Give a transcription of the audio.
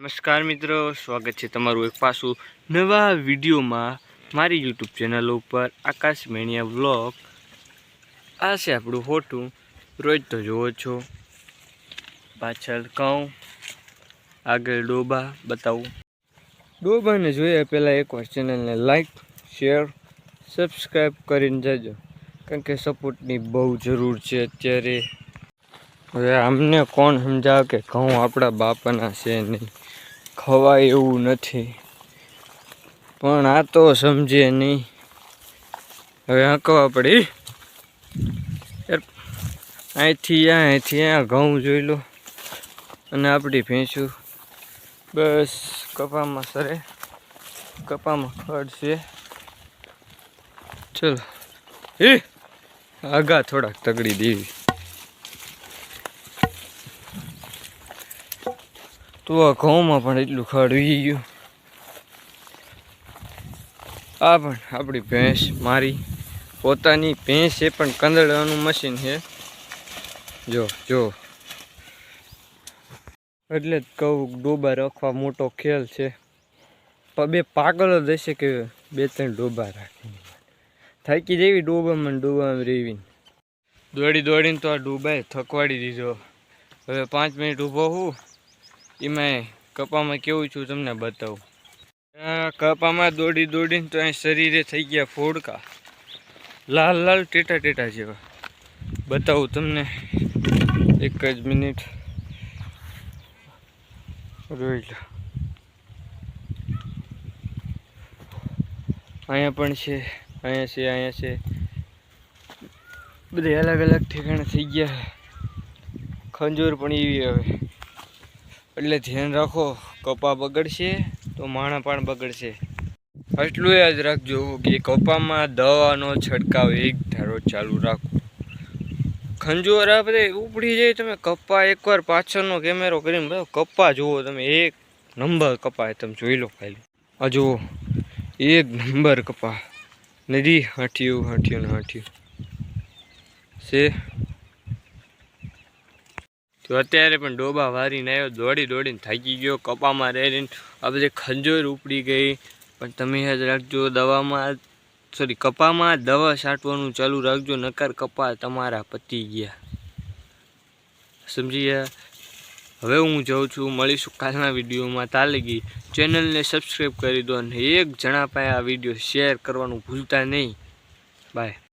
નમસ્કાર મિત્રો, સ્વાગત છે તમારું એક પાછું નવા વિડીયોમાં મારી યુટ્યુબ ચેનલ ઉપર આકાશ મેણિયા વ્લોગ। આ છે આપણું ફોટું, રોજ તો જોવો છો। પાછળ કહું, આગળ ડોબા બતાવું। ડોબાને જોઈએ પહેલાં એકવાર ચેનલને લાઈક, શેર, સબસ્ક્રાઈબ કરીને જજો, કારણ કે સપોર્ટની બહુ જરૂર છે અત્યારે। હવે અમને કોણ સમજાવે કે ઘઉં આપણા બાપાના છે નહીં, ખવાય એવું નથી, પણ આ તો સમજે નહીં। હવે આંકવા પડી અહીંથી અહીંયા ઘઉં જોઈ લો, અને આપણી ભેંસું બસ કપામાં સરે, કપામાં ખડ છે। ચલો આગા થોડાક તગડી દેવી તો આ ઘઉંમાં પણ એટલું ખડ વી ગયું। આ પણ આપણી ભેંસ, મારી પોતાની ભેંસ છે, પણ કંદડવાનું મશીન છે। જો જો એટલે જ કહું, ડોબા રાખવા મોટો ખેલ છે, પણ બે પાગલ જ હશે કે બે ત્રણ ડોબા રાખીને થાકી જેવી ડોબામાં રેવીને દોડી દોડીને તો આ ડોબાએ થકવાડી દીધો। હવે 5 મિનિટ ઊભો હું, એમાં કપામાં કેવું છું તમને બતાવું। કપામાં દોડી દોડીને તો અહીં શરીરે થઈ ગયા ફોડકા, લાલ લાલ ટેટા ટેટા જેવા। બતાવું તમને, એક જ મિનિટ રોઈ લો। અહીંયા પણ છે, અહીંયા છે, અહીંયા છે, બધે અલગ અલગ ઠેકાણે થઈ ગયા। ખંજોર પણ એવી હવે, એટલે ધ્યાન રાખો, કપા બગડશે તો માણા પણ બગડશે। એટલું યાદ રાખજો કે કપામાં દવાનો છંટકાવ એક ધારો ચાલુ રાખો। ખંજોર આ બધે ઉપડી જાય, તમે કપા એકવાર પાછળનો કેમેરો કરીને બધો કપા જુઓ તમે, એક નંબર કપા તમે જોઈ લો ખાલી। આ જુઓ, એક નંબર કપા, નદી હાંઠિયું હાંઠિયું ને હાંઠિયું છે। તો અત્યારે પણ ડોબા વારીને આવ્યો, દોડી દોડીને થાકી ગયો, કપામાં રહીને આ બધી ખંજોર ઉપડી ગઈ। પણ તમે યાદ રાખજો, કપામાં દવા છાંટવાનું ચાલુ રાખજો, નકર કપા તમારા પતી ગયા, સમજી ગયા। હવે હું જાઉં છું, મળીશું કાલના વિડીયોમાં। તાલગી ચેનલને સબસ્ક્રાઈબ કરી દો, અને એક જણા પાસે આ વિડીયો શેર કરવાનું ભૂલતા નહીં। બાય।